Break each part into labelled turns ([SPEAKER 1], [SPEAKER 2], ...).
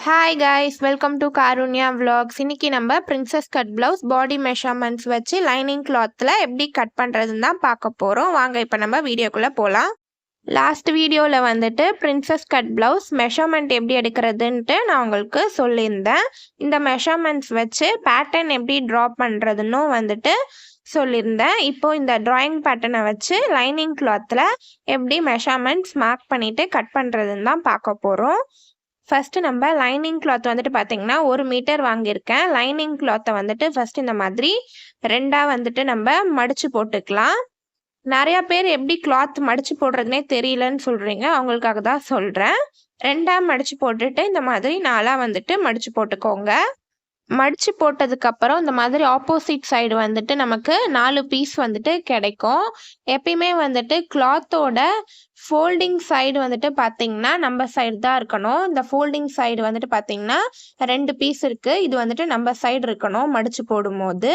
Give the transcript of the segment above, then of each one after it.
[SPEAKER 1] Hi guys, welcome to Karunya vlogs. இன்னைக்கு நம்ம princess cut blouse பாடி measurements வச்சு லைனிங் கிளாத்தில் எப்படி கட் பண்ணுறதுன்னு தான் பார்க்க போகிறோம். வாங்க இப்போ நம்ம வீடியோக்குள்ளே போகலாம். லாஸ்ட் வீடியோவில் வந்துட்டு பிரின்சஸ் கட் பிளவுஸ் மெஷர்மெண்ட் எப்படி எடுக்கிறதுன்ட்டு நான் உங்களுக்கு சொல்லியிருந்தேன். இந்த மெஷர்மெண்ட்ஸ் வச்சு பேட்டர்ன் எப்படி ட்ரா பண்ணுறதுன்னும் வந்துட்டு சொல்லியிருந்தேன். இப்போது இந்த ட்ராயிங் பேட்டர்னை வச்சு லைனிங் கிளாத்தில் எப்படி மெஷர்மெண்ட்ஸ் மார்க் பண்ணிவிட்டு கட் பண்ணுறதுன்னு தான் பார்க்க போகிறோம். ஃபஸ்ட்டு நம்ம லைனிங் கிளாத் வந்துட்டு பார்த்தீங்கன்னா 1 மீட்டர் வாங்கியிருக்கேன். லைனிங் கிளாத்தை வந்துட்டு ஃபஸ்ட்டு இந்த மாதிரி ரெண்டாக வந்துட்டு நம்ம மடித்து போட்டுக்கலாம். நிறையா பேர் எப்படி கிளாத் மடித்து போடுறதுனே தெரியலன்னு சொல்கிறீங்க, அவங்களுக்காக தான் சொல்கிறேன். ரெண்டாக மடித்து போட்டுட்டு இந்த மாதிரி 4ஆக வந்துட்டு மடித்து போட்டுக்கோங்க. மடித்து போட்டதுக்கப்புறம் இந்த மாதிரி ஆப்போசிட் சைடு வந்துட்டு நமக்கு 4 பீஸ் வந்துட்டு கிடைக்கும். எப்பயுமே வந்துட்டு கிளாத்தோட ஃபோல்டிங் சைடு வந்துட்டு பார்த்தீங்கன்னா நம்ம சைடு தான் இருக்கணும். இந்த ஃபோல்டிங் சைடு வந்துட்டு பார்த்தீங்கன்னா 2 பீஸ் இருக்குது. இது வந்துட்டு நம்ம சைடு இருக்கணும் மடித்து போடும்போது.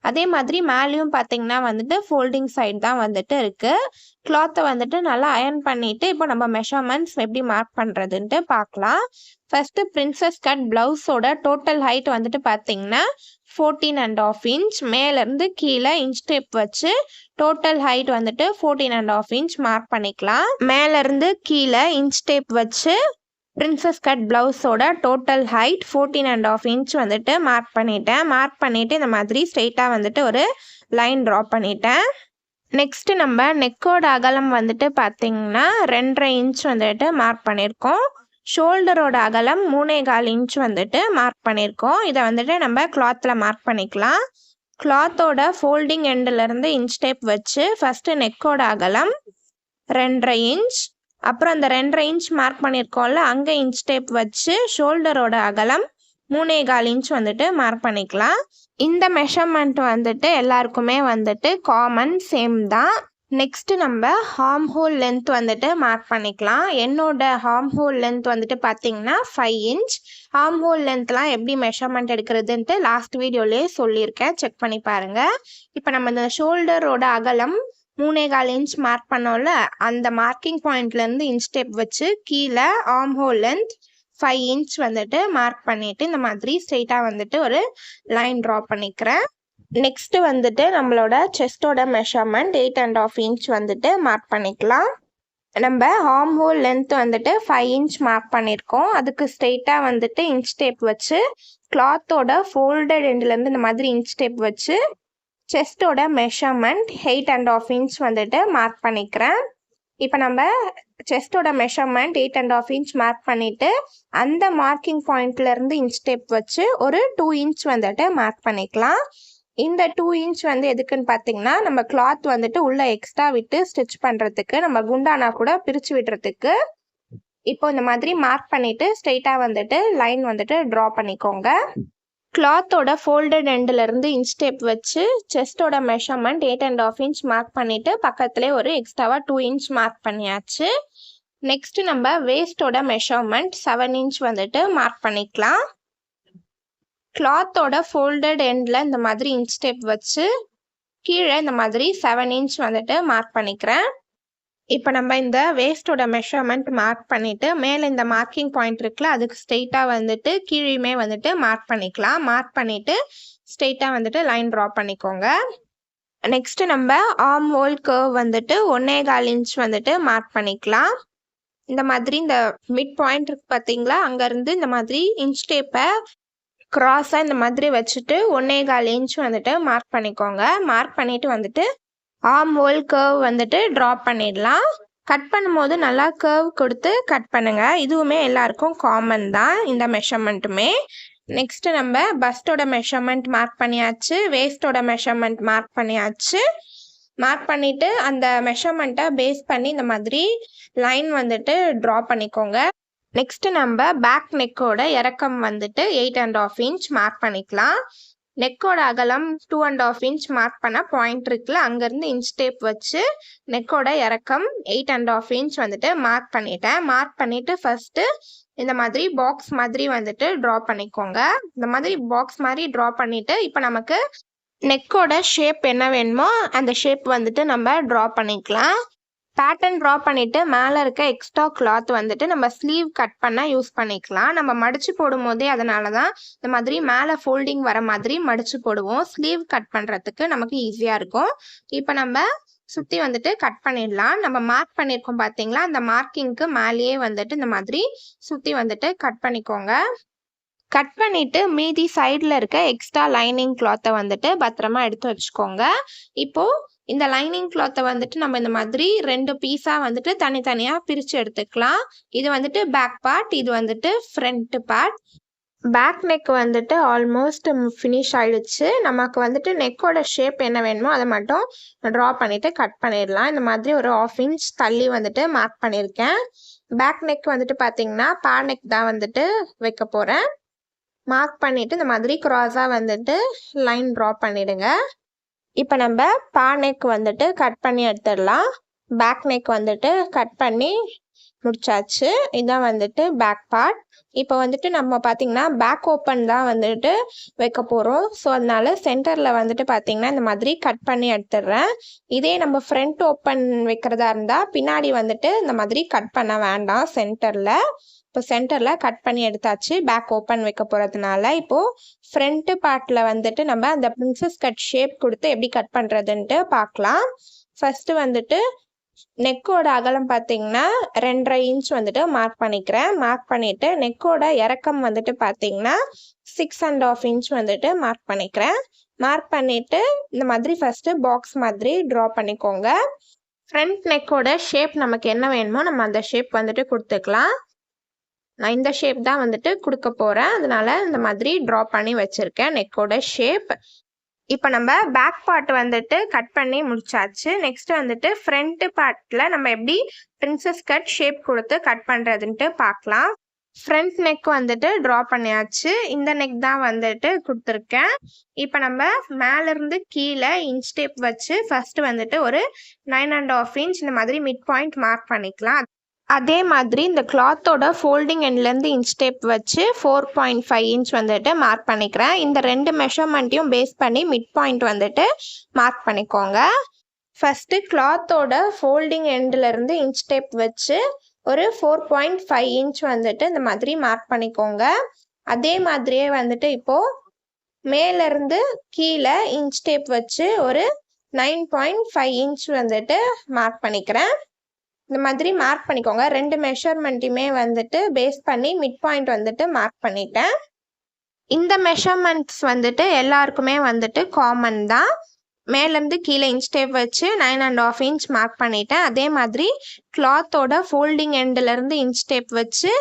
[SPEAKER 1] அதே மாதிரி மேலேயும் பார்த்தீங்கன்னா வந்துட்டு ஃபோல்டிங் சைடு தான் வந்துட்டு இருக்குது. கிளாத்தை வந்துட்டு நல்லா அயர்ன் பண்ணிவிட்டு இப்போ நம்ம மெஷர்மெண்ட்ஸ் எப்படி மார்க் பண்ணுறதுன்ட்டு பார்க்கலாம். ஃபஸ்ட்டு பிரின்சஸ் கட் ப்ளவுஸோட டோட்டல் ஹைட் வந்துட்டு பார்த்தீங்கன்னா 14.5 இன்ச். மேலேருந்து கீழே இன்ச் டேப் வச்சு டோட்டல் ஹைட் வந்துட்டு 14.5 இன்ச் மார்க் பண்ணிக்கலாம். மேலேருந்து கீழே இன்ச் டேப் வச்சு பிரின்சஸ் கட் ப்ளவுஸோட டோட்டல் ஹைட் 14.5 இன்ச் வந்துட்டு மார்க் பண்ணிட்டேன். மார்க் பண்ணிவிட்டு இந்த மாதிரி ஸ்ட்ரெயிட்டாக வந்துட்டு ஒரு லைன் ட்ரா பண்ணிட்டேன். நெக்ஸ்ட்டு நம்ம நெக்கோட அகலம் வந்துட்டு பார்த்தீங்கன்னா 2.5 இன்ச் வந்துட்டு மார்க் பண்ணியிருக்கோம். ஷோல்டரோட அகலம் 3.25 இன்ச் வந்துட்டு மார்க் பண்ணியிருக்கோம். இதை வந்துட்டு நம்ம கிளாத்தில் மார்க் பண்ணிக்கலாம். கிளாத்தோட ஃபோல்டிங் எண்டிலேருந்து இன்ச் டேப் வச்சு ஃபஸ்ட்டு நெக்கோட அகலம் 2.5 இன்ச், அப்புறம் அந்த 2.5 இன்ச் மார்க் பண்ணியிருக்கோம்ல அங்கே இன்ச் டேப் வச்சு ஷோல்டரோட அகலம் 3.25 இன்ச் வந்துட்டு மார்க் பண்ணிக்கலாம். இந்த மெஷர்மெண்ட் வந்துட்டு எல்லாருக்குமே வந்துட்டு காமன் சேம் தான். நெக்ஸ்ட்டு நம்ம ஹார்ம் ஹோல் லென்த் வந்துட்டு மார்க் பண்ணிக்கலாம். என்னோட ஹார்ம் ஹோல் லென்த் வந்துட்டு பார்த்தீங்கன்னா 5 இன்ச். ஹார்ம் ஹோல் லென்த்லாம் எப்படி மெஷர்மெண்ட் எடுக்கிறதுன்ட்டு லாஸ்ட் வீடியோலேயே சொல்லியிருக்கேன், செக் பண்ணி பாருங்கள். இப்போ நம்ம இந்த ஷோல்டரோட அகலம் 3.25 இன்ச் மார்க் பண்ணோம்ல அந்த மார்க்கிங் பாயிண்ட்லேருந்து இன்ச் டேப் வச்சு கீழே ஆர்ம் ஹோல் லென்த் 5 இன்ச் வந்துட்டு மார்க் பண்ணிவிட்டு இந்த மாதிரி ஸ்ட்ரெயிட்டாக வந்துட்டு ஒரு லைன் ட்ரா பண்ணிக்கிறேன். நெக்ஸ்ட்டு வந்துட்டு நம்மளோட செஸ்டோட மெஷர்மெண்ட் 8.5 இன்ச் வந்துட்டு மார்க் பண்ணிக்கலாம். நம்ம ஆர்ம் ஹோல் லென்த் வந்துட்டு 5 இன்ச் மார்க் பண்ணியிருக்கோம். அதுக்கு ஸ்ட்ரெயிட்டாக வந்துட்டு இன்ச் டேப் வச்சு கிளாத்தோட ஃபோல்டட் எண்ட்லேருந்து இந்த மாதிரி இன்ச் டேப் வச்சு செஸ்டோட மெஷர்மெண்ட் 8.5 இன்ச் வந்துட்டு மார்க் பண்ணிக்கிறேன். இப்போ நம்ம செஸ்டோட மெஷர்மெண்ட் 8.5 இன்ச் மார்க் பண்ணிவிட்டு அந்த மார்க்கிங் பாயிண்ட்லேருந்து இன்ச் டேப் வச்சு ஒரு 2 இன்ச் வந்துட்டு மார்க் பண்ணிக்கலாம். இந்த 2 இன்ச் வந்து எதுக்குன்னு பார்த்தீங்கன்னா நம்ம கிளாத் வந்துட்டு உள்ளே எக்ஸ்ட்ரா விட்டு ஸ்டிச் பண்ணுறதுக்கு, நம்ம குண்டானா கூட பிரித்து விடுறதுக்கு. இப்போ இந்த மாதிரி மார்க் பண்ணிவிட்டு ஸ்ட்ரெயிட்டாக வந்துட்டு லைன் வந்துட்டு ட்ரா பண்ணிக்கோங்க. கிளாத்தோட ஃபோல்டட் எண்டிலேருந்து இன்ச் டேப் வச்சு செஸ்டோட மெஷர்மெண்ட் 8.5 இன்ச் மார்க் பண்ணிவிட்டு பக்கத்துலேயே ஒரு எக்ஸ்ட்ராவாக 2 இன்ச் மார்க் பண்ணியாச்சு. நெக்ஸ்ட்டு நம்ம வேஸ்ட்டோட மெஷர்மெண்ட் 7 இன்ச் வந்துட்டு மார்க் பண்ணிக்கலாம். கிளாத்தோட ஃபோல்டட் எண்டில் இந்த மாதிரி இன்ச் டேப் வச்சு கீழே இந்த மாதிரி 7 இன்ச் வந்துட்டு மார்க் பண்ணிக்கிறேன். இப்போ நம்ம இந்த வேஸ்ட்டோட மெஷர்மெண்ட் மார்க் பண்ணிவிட்டு மேலே இந்த மார்க்கிங் பாயிண்ட் இருக்குல்ல அதுக்கு ஸ்ட்ரெயிட்டாக வந்துட்டு கீழேயுமே வந்துட்டு மார்க் பண்ணிக்கலாம். மார்க் பண்ணிவிட்டு ஸ்ட்ரெயிட்டாக வந்துட்டு லைன் ட்ரா பண்ணிக்கோங்க. நெக்ஸ்ட்டு நம்ம ஆர்ம் ஹோல் கர்வ் வந்துட்டு 1.25 இன்ச் வந்துட்டு மார்க் பண்ணிக்கலாம். இந்த மாதிரி இந்த மிட் பாயிண்ட் இருக்கு பார்த்தீங்களா, அங்கேருந்து இந்த மாதிரி இன்ச் டேப்பை க்ராஸாக இந்த மாதிரி வச்சுட்டு 1.25 இன்ச் வந்துட்டு மார்க் பண்ணிக்கோங்க. மார்க் பண்ணிவிட்டு வந்துட்டு ஆர்ம் ஹோல் கர்வ் வந்துட்டு ட்ரா பண்ணிடலாம். கட் பண்ணும்போது நல்லா கர்வ் கொடுத்து கட் பண்ணுங்கள். இதுவுமே எல்லாருக்கும் காமன் தான் இந்த மெஷர்மெண்ட்டுமே. நெக்ஸ்ட்டு நம்ம பஸ்டோட மெஷர்மெண்ட் மார்க் பண்ணியாச்சு, வேஸ்ட்டோட மெஷர்மெண்ட் மார்க் பண்ணியாச்சு. மார்க் பண்ணிவிட்டு அந்த மெஷர்மெண்ட்டை பேஸ் பண்ணி இந்த மாதிரி லைன் வந்துட்டு ட்ரா பண்ணிக்கோங்க. நெக்ஸ்ட்டு நம்ம பேக் நெக்கோட இறக்கம் வந்துட்டு 8.5 இன்ச் மார்க் பண்ணிக்கலாம். நெக்கோட அகலம் 2.5 இன்ச் மார்க் பண்ண பாயிண்ட் இருக்குல்ல அங்கேருந்து இன்ச் டேப் வச்சு நெக்கோட இறக்கம் 8.5 இன்ச் வந்துட்டு மார்க் பண்ணிட்டேன். மார்க் பண்ணிவிட்டு ஃபஸ்ட்டு இந்த மாதிரி பாக்ஸ் மாதிரி வந்துட்டு ட்ரா பண்ணிக்கோங்க. இந்த மாதிரி பாக்ஸ் மாதிரி ட்ரா பண்ணிவிட்டு இப்போ நமக்கு நெக்கோட ஷேப் என்ன வேணுமோ அந்த ஷேப் வந்துட்டு நம்ம ட்ரா பண்ணிக்கலாம். பேட்டர்ன் ட்ரா பண்ணிவிட்டு மேலே இருக்க எக்ஸ்ட்ரா கிளாத் வந்துட்டு நம்ம ஸ்லீவ் கட் பண்ண யூஸ் பண்ணிக்கலாம். நம்ம மடித்து போடும் போதே அதனால தான் இந்த மாதிரி மேலே ஃபோல்டிங் வர மாதிரி மடித்து போடுவோம். ஸ்லீவ் கட் பண்ணுறதுக்கு நமக்கு ஈஸியாக இருக்கும். இப்போ நம்ம சுற்றி வந்துட்டு கட் பண்ணிடலாம். நம்ம மார்க் பண்ணியிருக்கோம் பார்த்தீங்களா, அந்த மார்க்கிங்க்கு மேலேயே வந்துட்டு இந்த மாதிரி சுற்றி வந்துட்டு கட் பண்ணிக்கோங்க. கட் பண்ணிவிட்டு மீதி சைடில் இருக்க எக்ஸ்ட்ரா லைனிங் கிளாத்தை வந்துட்டு பத்திரமா எடுத்து வச்சுக்கோங்க. இப்போது இந்த லைனிங் கிளாத்தை வந்துட்டு நம்ம இந்த மாதிரி 2 பீஸாக வந்துட்டு தனித்தனியாக பிரித்து எடுத்துக்கலாம். இது வந்துட்டு பேக் பார்ட், இது வந்துட்டு ஃப்ரண்ட் பார்ட். பேக் நெக் வந்துட்டு ஆல்மோஸ்ட் ஃபினிஷ் ஆயிடுச்சு. நமக்கு வந்துட்டு நெக்கோட ஷேப் என்ன வேணுமோ அதை மட்டும் ட்ரா பண்ணிவிட்டு கட் பண்ணிடலாம். இந்த மாதிரி ஒரு 1/2 இன்ச் தள்ளி வந்துட்டு மார்க் பண்ணியிருக்கேன். பேக் நெக் வந்துட்டு பார்த்தீங்கன்னா பா நெக் தான் வந்துட்டு வைக்க போகிறேன். மார்க் பண்ணிவிட்டு இந்த மாதிரி க்ராஸாக வந்துட்டு லைன் ட்ரா பண்ணிவிடுங்க. இப்போ நம்ம பா நெக் வந்துட்டு கட் பண்ணி எடுத்துடலாம். பேக் நெக் வந்துட்டு கட் பண்ணி முடிச்சாச்சு. இதுதான் வந்துட்டு பேக் பார்ட். இப்போ வந்துட்டு நம்ம பார்த்திங்கன்னா பேக் ஓப்பன் தான் வந்துட்டு வைக்க போகிறோம். ஸோ அதனால சென்டரில் வந்துட்டு பார்த்திங்கன்னா இந்த மாதிரி கட் பண்ணி எடுத்துடுறேன். இதே நம்ம ஃப்ரண்ட் ஓப்பன் வைக்கிறதா இருந்தால் பின்னாடி வந்துட்டு இந்த மாதிரி கட் பண்ண வேண்டாம் சென்டரில். இப்போ சென்டரில் கட் பண்ணி எடுத்தாச்சு பேக் ஓப்பன் வைக்க போகிறதுனால. இப்போது ஃப்ரண்ட்டு பார்ட்டில் வந்துட்டு நம்ம அந்த பிரின்சஸ் கட் ஷேப் கொடுத்து எப்படி கட் பண்ணுறதுன்ட்டு பார்க்கலாம். ஃபஸ்ட்டு வந்துட்டு நெக்கோட அகலம் பார்த்தீங்கன்னா 2.5 இன்ச் வந்துட்டு மார்க் பண்ணிக்கிறேன். மார்க் பண்ணிவிட்டு நெக்கோட இறக்கம் வந்துட்டு பார்த்தீங்கன்னா 6.5 இன்ச் வந்துட்டு மார்க் பண்ணிக்கிறேன். மார்க் பண்ணிவிட்டு இந்த மாதிரி ஃபஸ்ட்டு பாக்ஸ் மாதிரி ட்ரா பண்ணிக்கோங்க. ஃப்ரண்ட் நெக்கோட ஷேப் நமக்கு என்ன வேணுமோ நம்ம அந்த ஷேப் வந்துட்டு கொடுத்துக்கலாம். நான் இந்த ஷேப் தான் வந்துட்டு கொடுக்க போகிறேன். அதனால இந்த மாதிரி ட்ரா பண்ணி வச்சுருக்கேன் நெக்கோட ஷேப். இப்போ நம்ம பேக் பார்ட் வந்துட்டு கட் பண்ணி முடிச்சாச்சு. நெக்ஸ்ட் வந்துட்டு ஃப்ரண்ட் பார்ட்டில் நம்ம எப்படி பிரின்சஸ் கட் ஷேப் கொடுத்து கட் பண்ணுறதுன்ட்டு பார்க்கலாம். ஃப்ரண்ட் நெக் வந்துட்டு ட்ரா பண்ணியாச்சு. இந்த நெக் தான் வந்துட்டு கொடுத்துருக்கேன். இப்போ நம்ம மேலேருந்து கீழே இன்ச் டேப் வச்சு ஃபஸ்ட்டு வந்துட்டு ஒரு 9.5 இன்ச் இந்த மாதிரி மிட் பாயிண்ட் மார்க் பண்ணிக்கலாம். அதே மாதிரி இந்த கிளாத்தோட ஃபோல்டிங் எண்ட்லேருந்து இன்ச் டேப் வச்சு 4.5 இன்ச் வந்துட்டு மார்க் பண்ணிக்கிறேன். இந்த 2 மெஷர்மெண்ட்டையும் பேஸ் பண்ணி மிட் பாயிண்ட் வந்துட்டு மார்க் பண்ணிக்கோங்க. ஃபஸ்ட்டு கிளாத்தோட ஃபோல்டிங் எண்ட்லேருந்து இன்ச் டேப் வச்சு ஒரு 4.5 இன்ச் வந்துட்டு இந்த மாதிரி மார்க் பண்ணிக்கோங்க. அதே மாதிரியே வந்துட்டு இப்போது மேலேருந்து கீழே இன்ச் டேப் வச்சு ஒரு 9.5 இன்ச் வந்துட்டு மார்க் பண்ணிக்கிறேன். இந்த மாதிரி மார்க் பண்ணிக்கோங்க. 2 மெஷர்மெண்ட்டையுமே வந்துட்டு பேஸ் பண்ணி மிட் பாயிண்ட் வந்துட்டு மார்க் பண்ணிட்டேன். இந்த மெஷர்மெண்ட்ஸ் வந்துட்டு எல்லாருக்குமே வந்துட்டு காமன் தான். மேலேருந்து கீழே இன்ச் டேப் வச்சு 9.5 இன்ச் மார்க் பண்ணிட்டேன். அதே மாதிரி கிளாத்தோட ஃபோல்டிங் எண்ட்லேருந்து இன்ச் டேப் வச்சு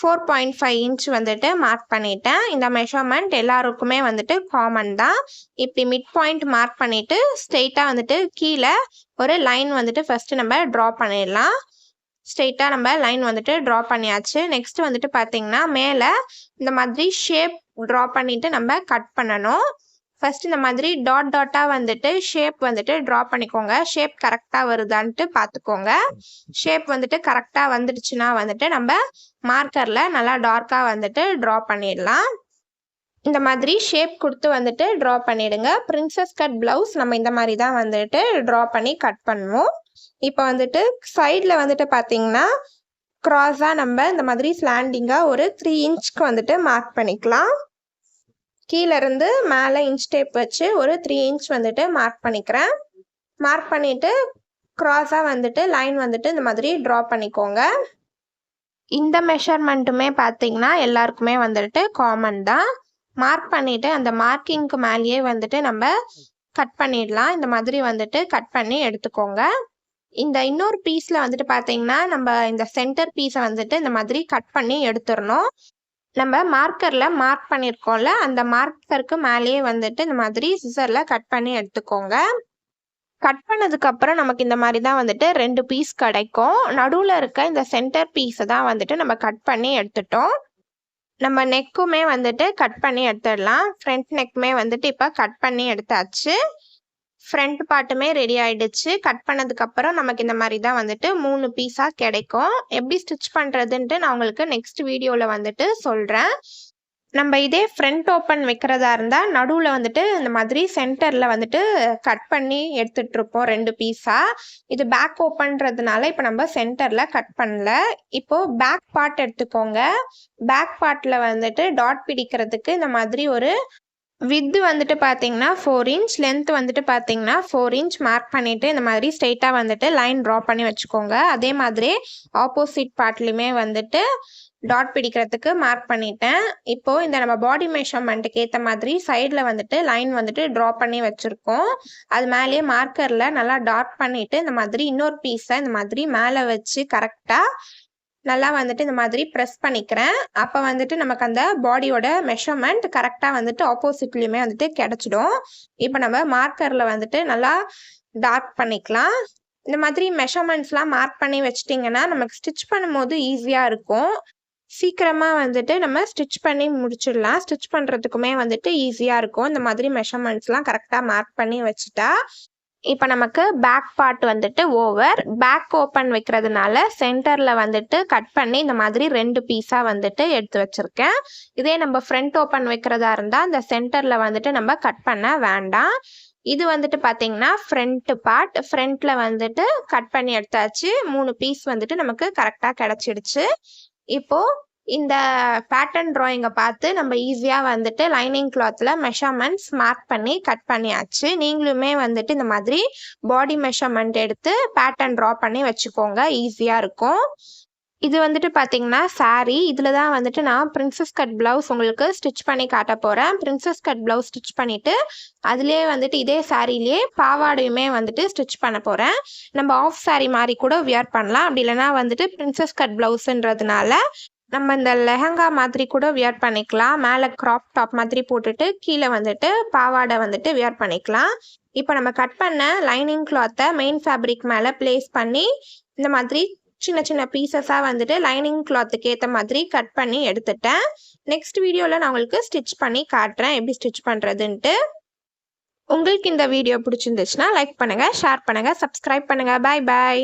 [SPEAKER 1] 4.5 இன்ச் வந்துட்டு மார்க் பண்ணிட்டேன். இந்த மெஷர்மெண்ட் எல்லாருக்குமே வந்துட்டு காமன் தான். இப்படி மிட் பாயிண்ட் மார்க் பண்ணிவிட்டு ஸ்ட்ரெயிட்டாக வந்துட்டு கீழே ஒரு லைன் வந்துட்டு ஃபஸ்ட்டு நம்ம ட்ரா பண்ணிடலாம். ஸ்ட்ரெயிட்டாக நம்ம லைன் வந்துட்டு ட்ரா பண்ணியாச்சு. நெக்ஸ்ட் வந்துட்டு பார்த்திங்கன்னா மேலே இந்த மாதிரி ஷேப் ட்ரா பண்ணிவிட்டு நம்ம கட் பண்ணணும். ஃபஸ்ட் இந்த மாதிரி டாட் டாட்டாக வந்துட்டு ஷேப் வந்துட்டு ட்ரா பண்ணிக்கோங்க. ஷேப் கரெக்டாக வருதான்ட்டு பார்த்துக்கோங்க. ஷேப் வந்துட்டு கரெக்டாக வந்துடுச்சுன்னா வந்துட்டு நம்ம மார்க்கரில் நல்லா டார்க்காக வந்துட்டு ட்ரா பண்ணிடலாம். இந்த மாதிரி ஷேப் கொடுத்து வந்துட்டு ட்ரா பண்ணிவிடுங்க. பிரின்சஸ் கட் ப்ளவுஸ் நம்ம இந்த மாதிரி தான் வந்துட்டு ட்ரா பண்ணி கட் பண்ணுவோம். இப்போ வந்துட்டு சைடில் வந்துட்டு பார்த்திங்கன்னா க்ராஸாக நம்ம இந்த மாதிரி ஸ்லாண்டிங்காக ஒரு 3 இன்ச்சுக்கு வந்துட்டு மார்க் பண்ணிக்கலாம். கீழேருந்து மேலே இன்ச் டேப் வச்சு ஒரு 3 இன்ச் வந்துட்டு மார்க் பண்ணிக்கிறேன். மார்க் பண்ணிவிட்டு க்ராஸாக வந்துட்டு லைன் வந்துட்டு இந்த மாதிரி ட்ரா பண்ணிக்கோங்க. இந்த மெஷர்மெண்ட்டுமே பார்த்திங்கன்னா எல்லாருக்குமே வந்துட்டு காமன் தான். மார்க் பண்ணிவிட்டு அந்த மார்க்கிங்க்கு மேலேயே வந்துட்டு நம்ம கட் பண்ணிடலாம். இந்த மாதிரி வந்துட்டு கட் பண்ணி எடுத்துக்கோங்க. இந்த இன்னொரு பீஸில் வந்துட்டு பார்த்திங்கன்னா நம்ம இந்த சென்டர் பீஸை வந்துட்டு இந்த மாதிரி கட் பண்ணி எடுத்துடணும். நம்ம மார்க்கரில் மார்க் பண்ணியிருக்கோம்ல, அந்த மார்க்கருக்கு மேலேயே வந்துட்டு இந்த மாதிரி சிசரில் கட் பண்ணி எடுத்துக்கோங்க. கட் பண்ணதுக்கப்புறம் நமக்கு இந்த மாதிரி தான் வந்துட்டு 2 பீஸ் கிடைக்கும். நடுவில் இருக்க இந்த சென்டர் பீஸை தான் வந்துட்டு நம்ம கட் பண்ணி எடுத்துட்டோம். நம்ம நெக்குமே வந்துட்டு கட் பண்ணி எடுத்துடலாம். ஃப்ரண்ட் நெக்குமே வந்துட்டு இப்போ கட் பண்ணி எடுத்தாச்சு. ஃப்ரண்ட் பார்ட்டுமே ரெடி ஆகிடுச்சு. கட் பண்ணதுக்கப்புறம் நமக்கு இந்த மாதிரி தான் வந்துட்டு 3 பீஸாக கிடைக்கும். எப்படி ஸ்டிச் பண்ணுறதுன்ட்டு நான் உங்களுக்கு நெக்ஸ்ட் வீடியோவில் வந்துட்டு சொல்கிறேன். நம்ம இதே ஃப்ரண்ட் ஓப்பன் வைக்கிறதா இருந்தால் நடுவில் வந்துட்டு இந்த மாதிரி சென்டரில் வந்துட்டு கட் பண்ணி எடுத்துகிட்ருப்போம் 2 பீஸாக. இது பேக் ஓப்பன்றதுனால இப்போ நம்ம சென்டரில் கட் பண்ணல. இப்போது பேக் பார்ட் எடுத்துக்கோங்க. பேக் பார்ட்டில் வந்துட்டு டாட் பிடிக்கிறதுக்கு இந்த மாதிரி ஒரு வித்து வந்துட்டு பார்த்தீங்கன்னா 4 இன்ச், லென்த் வந்துட்டு பார்த்தீங்கன்னா 4 இன்ச் மார்க் பண்ணிவிட்டு இந்த மாதிரி ஸ்ட்ரெயிட்டாக வந்துட்டு லைன் ட்ரா பண்ணி வச்சுக்கோங்க. அதே மாதிரி ஆப்போசிட் பார்ட்லேயுமே வந்துட்டு டாட் பிடிக்கிறதுக்கு மார்க் பண்ணிட்டேன். இப்போது இந்த நம்ம பாடி மெஷர்மெண்ட்டுக்கு ஏற்ற மாதிரி சைடில் வந்துட்டு லைன் வந்துட்டு ட்ரா பண்ணி வச்சுருக்கோம். அது மேலேயே மார்க்கரில் நல்லா டாட் பண்ணிவிட்டு இந்த மாதிரி இன்னொரு பீஸை இந்த மாதிரி மேலே வச்சு கரெக்டாக நல்லா வந்துட்டு இந்த மாதிரி ப்ரெஸ் பண்ணிக்கிறேன். அப்போ வந்துட்டு நமக்கு அந்த பாடியோட மெஷர்மெண்ட் கரெக்டாக வந்துட்டு ஆப்போசிட்லேயுமே வந்துட்டு கிடச்சிடும். இப்போ நம்ம மார்க்கரில் வந்துட்டு நல்லா டார்க் பண்ணிக்கலாம். இந்த மாதிரி மெஷர்மெண்ட்ஸ்லாம் மார்க் பண்ணி வச்சிட்டிங்கன்னா நமக்கு ஸ்டிச் பண்ணும்போது ஈஸியாக இருக்கும். சீக்கிரமாக வந்துட்டு நம்ம ஸ்டிச் பண்ணி முடிச்சிடலாம். ஸ்டிச் பண்ணுறதுக்குமே வந்துட்டு ஈஸியாக இருக்கும். இந்த மாதிரி மெஷர்மெண்ட்ஸ்லாம் கரெக்டாக மார்க் பண்ணி வச்சுட்டா. இப்போ நமக்கு பேக் பார்ட் வந்துட்டு ஓவர். பேக் ஓப்பன் வைக்கிறதுனால சென்டரில் வந்துட்டு கட் பண்ணி இந்த மாதிரி 2 பீஸாக வந்துட்டு எடுத்து வச்சுருக்கேன். இதே நம்ம ஃப்ரண்ட் ஓப்பன் வைக்கிறதா இருந்தால் அந்த சென்டரில் வந்துட்டு நம்ம கட் பண்ண வேண்டாம். இது வந்துட்டு பார்த்தீங்கன்னா ஃப்ரண்ட் பார்ட். ஃப்ரண்ட்டில் வந்துட்டு கட் பண்ணி எடுத்தாச்சு. 3 பீஸ் வந்துட்டு நமக்கு கரெக்டாக கிடச்சிடுச்சு. இப்போது இந்த பேட்டர்ன் ட்ராயிங்கை பார்த்து நம்ம ஈஸியாக வந்துட்டு லைனிங் கிளாத்தில் மெஷர்மெண்ட்ஸ் மார்க் பண்ணி கட் பண்ணியாச்சு. நீங்களுமே வந்துட்டு இந்த மாதிரி பாடி மெஷர்மெண்ட் எடுத்து பேட்டர்ன் ட்ரா பண்ணி வச்சுக்கோங்க, ஈஸியாக இருக்கும். இது வந்துட்டு பார்த்தீங்கன்னா சாரீ. இதில் தான் வந்துட்டு நான் பிரின்சஸ் கட் ப்ளவுஸ் உங்களுக்கு ஸ்டிச் பண்ணி காட்ட போகிறேன். பிரின்சஸ் கட் ப்ளவுஸ் ஸ்டிச் பண்ணிவிட்டு அதிலே வந்துட்டு இதே சாரீலேயே பாவாடையுமே வந்துட்டு ஸ்டிச் பண்ண போகிறேன். நம்ம ஆஃப் சாரீ மாதிரி கூட வியர் பண்ணலாம். அப்படி இல்லைனா வந்துட்டு பிரின்சஸ் கட் ப்ளவுஸுன்றதுனால நம்ம இந்த லெஹங்கா மாதிரி கூட வியர் பண்ணிக்கலாம். மேலே க்ராப் டாப் மாதிரி போட்டுட்டு கீழே வந்துட்டு பாவாடை வந்துட்டு வியர் பண்ணிக்கலாம். இப்போ நம்ம கட் பண்ண லைனிங் கிளாத்தை மெயின் ஃபேப்ரிக் மேலே ப்ளேஸ் பண்ணி இந்த மாதிரி சின்ன சின்ன பீசஸாக வந்துட்டு லைனிங் கிளாத்துக்கு ஏற்ற மாதிரி கட் பண்ணி எடுத்துட்டேன். நெக்ஸ்ட் வீடியோவில் நான் உங்களுக்கு ஸ்டிச் பண்ணி காட்டுறேன் எப்படி ஸ்டிச் பண்ணுறதுன்ட்டு. உங்களுக்கு இந்த வீடியோ பிடிச்சிருந்துச்சுன்னா லைக் பண்ணுங்கள், ஷேர் பண்ணுங்கள், சப்ஸ்கிரைப் பண்ணுங்கள். பாய் பாய்.